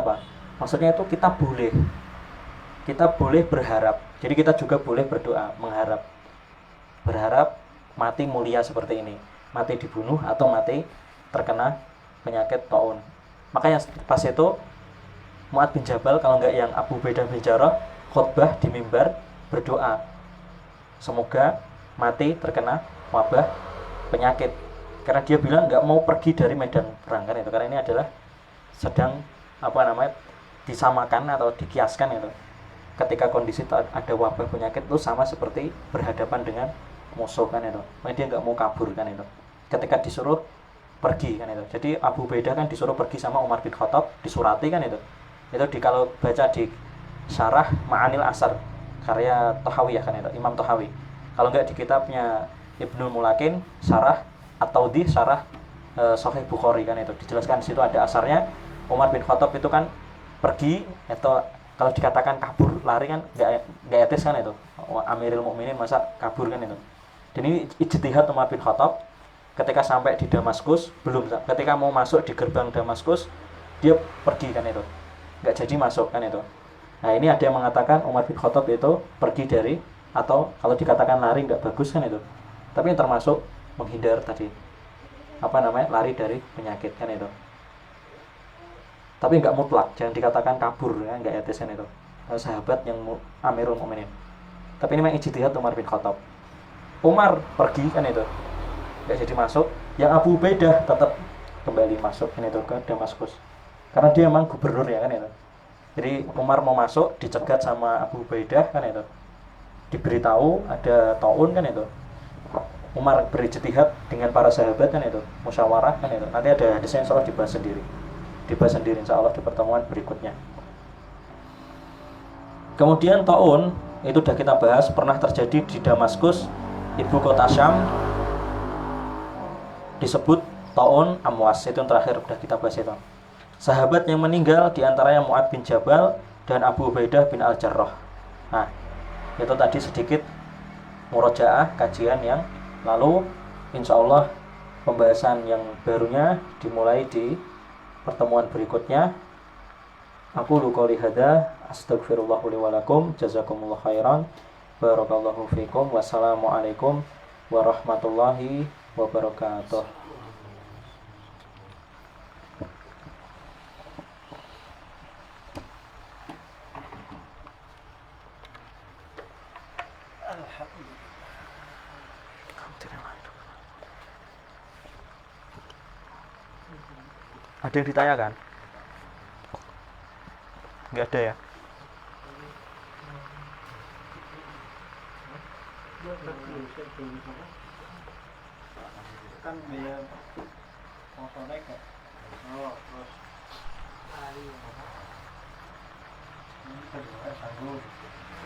apa? Maksudnya itu kita boleh berharap. Jadi kita juga boleh berdoa, berharap mati mulia seperti ini, mati dibunuh atau mati terkena penyakit taun. Makanya pas itu Mu'ad bin Jabal, kalau enggak yang Abu Ubaidah bin Jarrah, khutbah di mimbar berdoa, semoga mati terkena wabah penyakit, karena dia bilang nggak mau pergi dari medan perang kan itu, karena ini adalah sedang disamakan atau dikiaskan itu, ketika kondisi ada wabah penyakit itu sama seperti berhadapan dengan musuh kan itu. Makanya dia nggak mau kabur kan itu, ketika disuruh pergi kan itu. Jadi Abu Ubaidah kan disuruh pergi sama Umar bin Khattab, disurati kan itu kalau baca di syarah Ma'anil Asar karya Tohawiyah kan itu, Imam Tohawi. Kalau nggak di kitabnya Ibnu Mulakin syarah atau di syarah Sahih Bukhari kan itu dijelaskan, di situ ada asarnya. Umar bin Khattab itu kan pergi, atau kalau dikatakan kabur, lari kan nggak etis kan itu. Amirul Mukminin masa kabur kan itu. Dan ini ijtihad Umar bin Khattab ketika sampai di Damaskus, ketika mau masuk di gerbang Damaskus, dia pergi kan itu. Nggak jadi masuk kan itu. Nah, ini ada yang mengatakan Umar bin Khattab itu pergi dari, atau kalau dikatakan lari nggak bagus kan itu. Tapi yang termasuk menghindar tadi. Lari dari penyakit kan itu. Tapi nggak mutlak, jangan dikatakan kabur ya, nggak etis kan itu. Sahabat yang Amirul Mukminin. Tapi ini memang ijtihad Umar bin Khattab. Umar pergi kan itu, nggak jadi masuk. Yang Abu Ubaidah tetap kembali masuk kan itu ke Damaskus. Karena dia memang gubernur ya kan itu. Jadi Umar mau masuk dicegat sama Abu Ubaidah kan itu. Diberitahu ada taun kan itu. Umar berijtihad dengan para sahabat kan itu, musyawarah kan itu. Nanti ada hadisnya insya Allah dibahas sendiri insya Allah di pertemuan berikutnya. Kemudian taun itu sudah kita bahas, pernah terjadi di Damaskus, ibu kota Syam, disebut taun Amwas. Itu yang terakhir sudah kita bahas itu. Sahabat yang meninggal diantaranya Mu'ad bin Jabal dan Abu Ubaidah bin Al-Jarrah. Nah, itu tadi sedikit murojaah kajian yang lalu. Insya Allah pembahasan yang barunya dimulai di pertemuan berikutnya. Aku qouli hadza astaghfirullah li wa lakum, jazakumullah khairan, barakallahu fikum, wassalamualaikum warahmatullahi wabarakatuh. Ada yang ditanyakan? Nggak ada ya? Kan biaya motor naik ya? Oh, terus ini kedua sanggup.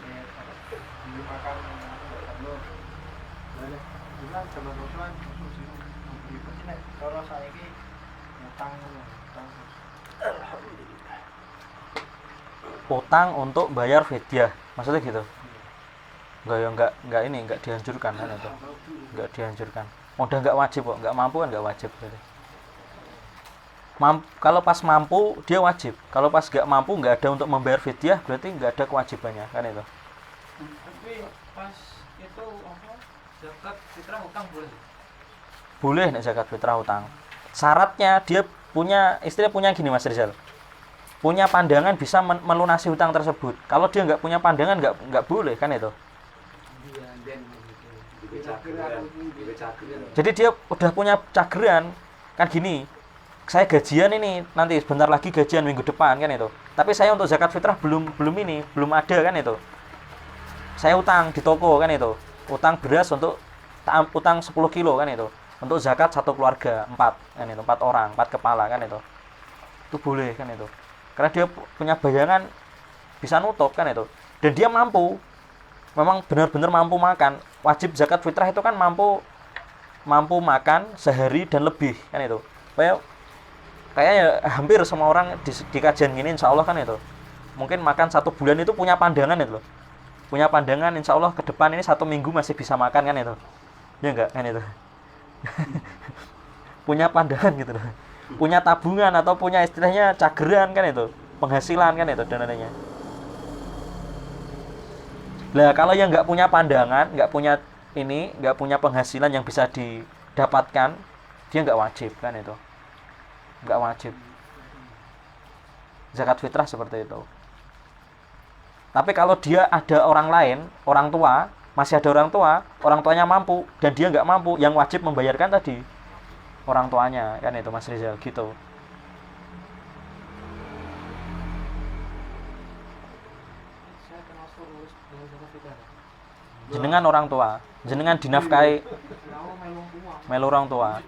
Ini makan sanggup. Bilang sama tuan, berikutnya nih, kalau saya ini utang. Alhamdulillah. Utang untuk bayar fidyah, maksudnya gitu? Enggak dianjurkan kan itu? Enggak dianjurkan. Udah enggak wajib kok, enggak mampu kan enggak wajib berarti. Kalau pas mampu dia wajib, kalau pas enggak mampu enggak ada untuk membayar fidyah, berarti enggak ada kewajibannya kan itu. Tapi pas itu zakat fitrah utang boleh? Boleh nek zakat fitrah utang. Syaratnya dia punya gini Mas Rizal. Punya pandangan bisa melunasi hutang tersebut. Kalau dia nggak punya pandangan nggak boleh kan itu. Jadi dia udah punya cageran kan gini. Saya gajian ini nanti sebentar lagi gajian minggu depan kan itu. Tapi saya untuk zakat fitrah belum ada kan itu. Saya utang di toko kan itu. Utang beras untuk utang 10 kilo kan itu. Untuk zakat satu keluarga 4 kan itu, 4 orang, 4 kepala kan itu. Itu boleh kan itu. Karena dia punya bayangan bisa nutup kan itu. Dan dia mampu. Memang benar-benar mampu makan. Wajib zakat fitrah itu kan mampu makan sehari dan lebih kan itu. Kayaknya hampir semua orang di kajian gini insya Allah kan itu. Mungkin makan 1 bulan itu punya pandangan itu loh. Punya pandangan insya Allah ke depan ini 1 minggu masih bisa makan kan itu. Ya enggak kan itu. Punya pandangan gitu loh. Punya tabungan atau punya istilahnya cageran kan itu, penghasilan kan itu dan lainnya. Lah kalau yang nggak punya pandangan, nggak punya penghasilan yang bisa didapatkan, dia nggak wajib kan itu, nggak wajib zakat fitrah seperti itu. Tapi kalau dia ada orang lain, masih ada orang tuanya mampu dan dia nggak mampu, yang wajib membayarkan tadi orang tuanya kan itu Mas Rizal gitu. Jenengan orang tua, jenengan dinafkahi melu orang tua.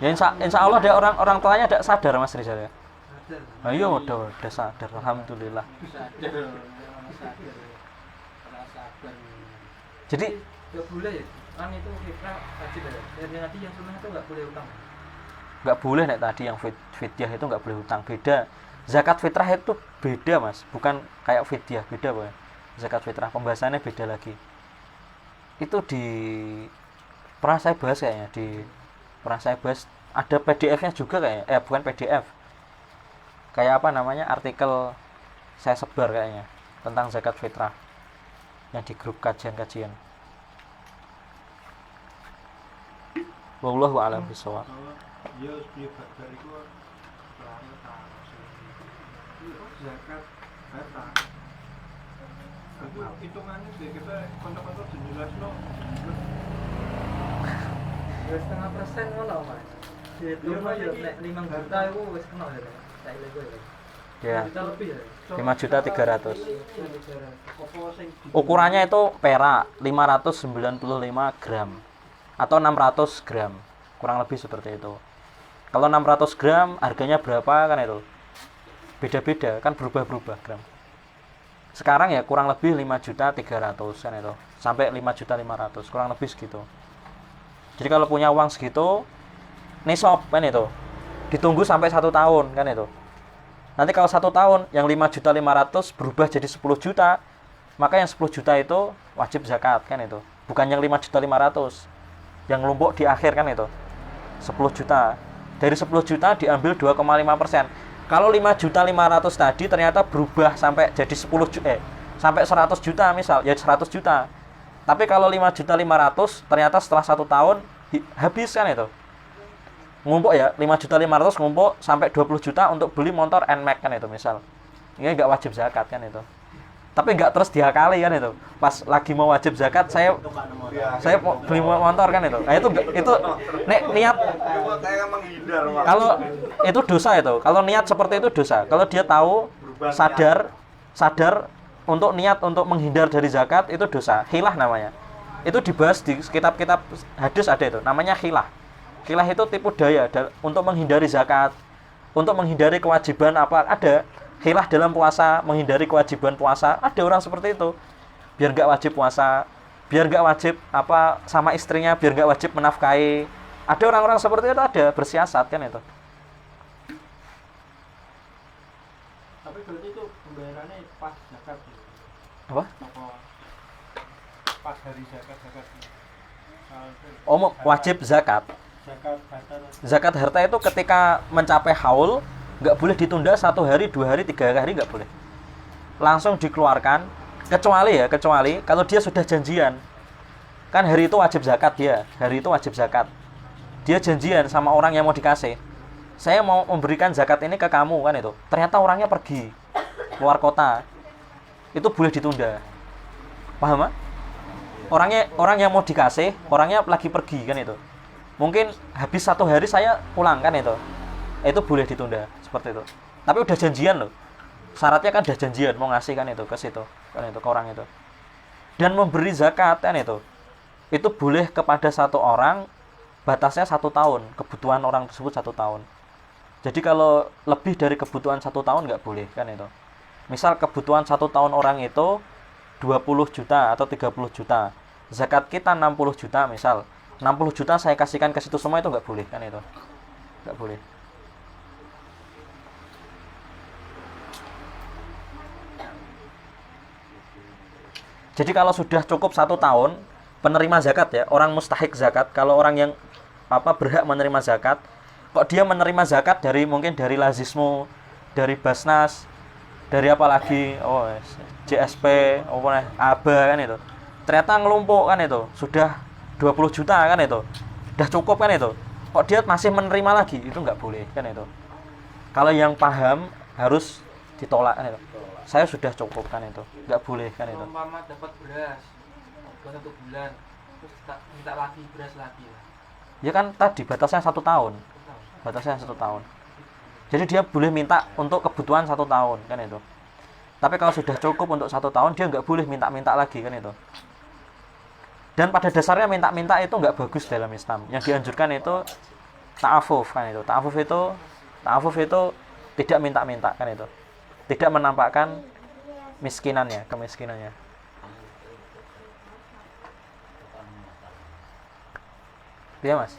Ya insya Allah ada orang tuanya ada sadar Mas Rizal ya. Ayo udah sadar, alhamdulillah. Jadi nggak boleh ya? Kan itu fitrah wajib ya. Dan nanti yang sunnah itu nggak boleh utang. Nggak boleh nek tadi yang fidyah itu nggak boleh utang. Beda Zakat fitrah itu beda mas, bukan kayak fidyah, beda pokoknya. Zakat fitrah pembahasannya beda lagi. Itu pernah saya bahas kayaknya, pernah saya bahas, ada PDF-nya juga kayaknya, bukan PDF, kayak apa namanya, artikel saya sebar kayaknya tentang zakat fitrah yang di grup kajian-kajian. Wallahu a'lam bishawab. Iya, piye bakar iku lare ta. Zakat harta. Itu hitungannya deh kita kontak-kontak jelasno. Wis 0,5% ngono, Mas. Dihitung yo nek 5 juta iku wis kena ya. Tak lego ya. Ya, 5 juta lebih ya. 5.300.000. Apa sing Ukurannya itu perak 595 gram atau 600 gram, kurang lebih seperti itu. Kalau 600 gram harganya berapa kan itu beda-beda kan, berubah-berubah gram. Sekarang ya kurang lebih 5.300.000 kan itu, sampai 5.500.000 kurang lebih segitu. Jadi kalau punya uang segitu nisab kan itu, ditunggu sampai 1 tahun kan itu. Nanti kalau 1 tahun yang 5.500.000 berubah jadi 10 juta, maka yang 10 juta itu wajib zakat kan itu, bukan yang 5.500.000 yang numpuk di akhir kan itu. 10 juta, dari 10 juta diambil 2,5%. Kalau 5.500.000 tadi ternyata berubah sampai jadi 10 juta, sampai 100 juta misal, ya 100 juta. Tapi kalau 5.500.000 ternyata setelah 1 tahun habis kan itu, ngumpuk ya, 5.500.000 ngumpuk sampai 20 juta untuk beli motor NMAX kan itu misal. Ini nggak wajib zakat kan itu. Tapi nggak terus diakali kan itu. Pas lagi mau wajib zakat, saya mau beli motor kan itu. Nah itu niat. Kalau itu dosa itu. Kalau niat seperti itu dosa. Kalau dia tahu, sadar untuk niat untuk menghindar dari zakat, itu dosa. Khilah namanya. Itu dibahas di kitab-kitab hadis ada itu. Namanya khilah. Khilah itu tipu daya untuk menghindari zakat, untuk menghindari kewajiban apa, ada. Khilah dalam puasa, menghindari kewajiban puasa, ada orang seperti itu. Biar nggak wajib puasa, biar nggak wajib apa sama istrinya, biar nggak wajib menafkahi. Ada orang-orang seperti itu, ada, bersiasat kan itu. Tapi berarti itu pembayarannya pas zakat. Apa? Pas hari zakat. Wajib zakat. Zakat harta itu ketika mencapai haul, nggak boleh ditunda 1 hari, 2 hari, 3 hari, nggak boleh. Langsung dikeluarkan, kecuali kalau dia sudah janjian. Kan hari itu wajib zakat dia, hari itu wajib zakat. Dia janjian sama orang yang mau dikasih. Saya mau memberikan zakat ini ke kamu kan itu. Ternyata orangnya pergi keluar kota. Itu boleh ditunda. Paham? Orang yang mau dikasih, orangnya lagi pergi kan itu. Mungkin habis 1 hari saya pulang kan itu. Itu boleh ditunda seperti itu. Tapi udah janjian loh. Syaratnya kan udah janjian mau ngasih kan itu ke situ, kan itu ke orang itu. Dan memberi zakat kan itu. Itu boleh kepada 1 orang, batasnya 1 tahun, kebutuhan orang tersebut 1 tahun. Jadi kalau lebih dari kebutuhan 1 tahun nggak boleh kan itu. Misal kebutuhan 1 tahun orang itu 20 juta atau 30 juta. Zakat kita 60 juta misal. 60 juta saya kasihkan ke situ semua, itu nggak boleh kan itu. Nggak boleh. Jadi kalau sudah cukup 1 tahun penerima zakat ya, orang mustahik zakat, kalau orang yang berhak menerima zakat, kok dia menerima zakat mungkin dari Lazismu, dari Basnas, dari apa lagi, JSP, ABA kan itu. Ternyata ngelumpuk kan itu, sudah 20 juta kan itu. Udah cukup kan itu. Kok dia masih menerima lagi? Itu nggak boleh kan itu. Kalau yang paham harus ditolak kan itu. Saya sudah cukup kan itu, nggak boleh kan itu. Umpama dapat beras buat 1 bulan, terus minta lagi beras lagi ya. Ya kan tadi batasnya 1 tahun. Batasnya 1 tahun. Jadi dia boleh minta untuk kebutuhan 1 tahun kan itu. Tapi kalau sudah cukup untuk 1 tahun, dia nggak boleh minta-minta lagi kan itu. Dan pada dasarnya minta-minta itu nggak bagus dalam Islam. Yang dianjurkan itu ta'afuf kan itu. Ta'afuf itu tidak minta-minta kan itu. Tidak menampakkan kemiskinannya. Iya mas.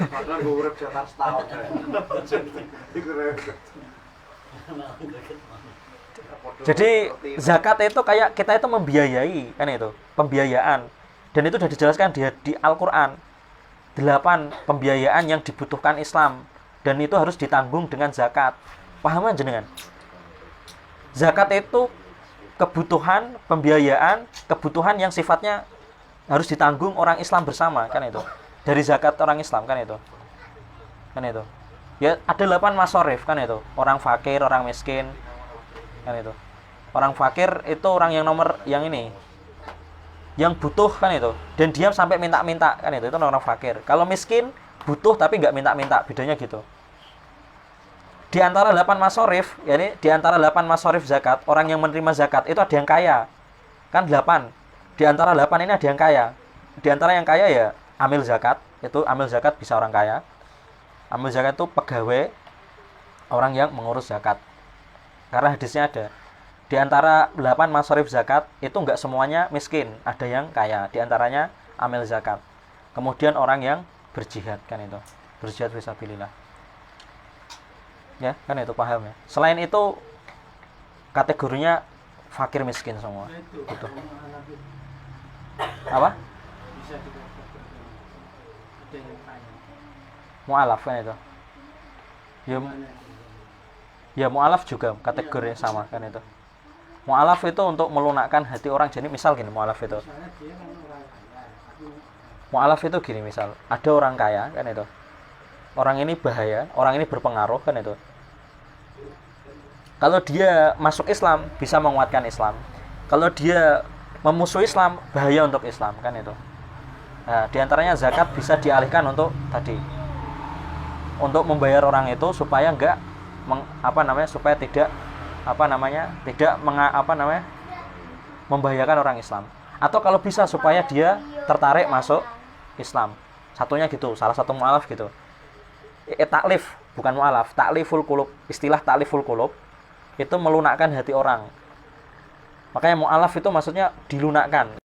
Padahal gue urip sekitar setahun. Iku Jadi zakat itu kayak kita itu membiayai, kan itu, pembiayaan. Dan itu sudah dijelaskan di Al-Qur'an. 8 pembiayaan yang dibutuhkan Islam dan itu harus ditanggung dengan zakat. Pahaman jenengan? Zakat itu kebutuhan pembiayaan, kebutuhan yang sifatnya harus ditanggung orang Islam bersama, kan itu. Dari zakat orang Islam, kan itu. Kan itu. Ya ada 8 masorif, kan itu. Orang fakir, orang miskin, kan itu. Orang fakir itu orang yang yang ini, yang butuh, kan itu, dan dia sampai minta-minta, kan itu orang fakir. Kalau miskin butuh tapi nggak minta-minta, bedanya gitu. Di antara 8 masorif, yakni di antara 8 masorif zakat, orang yang menerima zakat itu ada yang kaya, kan 8. Di antara 8 ini ada yang kaya. Di antara yang kaya ya amil zakat, itu amil zakat bisa orang kaya. Amil zakat itu pegawai orang yang mengurus zakat. Karena hadisnya ada. Di antara 8 masorif zakat itu enggak semuanya miskin, ada yang kaya. Di antaranya amil zakat. Kemudian orang yang berjihad, kan itu. Berjihad fisabilillah. Ya, kan itu paham ya. Selain itu kategorinya fakir miskin semua. Gitu. Apa? bisa dikatakan ada yang tanya. Mu'alaf, kan itu. Ya, ya mu'alaf juga kategori yang sama, kan itu. Mu'alaf itu untuk melunakkan hati orang. Jadi misal gini, mu'alaf itu. Misalnya dia kan orang kaya, tapi Mu'alaf itu gini, misal ada orang kaya, kan itu. Orang ini bahaya, orang ini berpengaruh, kan itu. Kalau dia masuk Islam, bisa menguatkan Islam. Kalau dia memusuhi Islam, bahaya untuk Islam, kan itu. Nah, diantaranya zakat bisa dialihkan untuk tadi, untuk membayar orang itu supaya enggak supaya tidak membahayakan orang Islam. Atau kalau bisa supaya dia tertarik masuk Islam. Satunya gitu, salah satu mu'alaf gitu. Taklif, bukan mu'alaf, takliful qulub. Istilah takliful qulub itu melunakkan hati orang. Makanya mu'alaf itu maksudnya dilunakkan.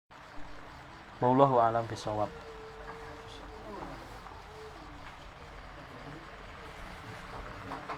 Wallahu a'lam bishawab.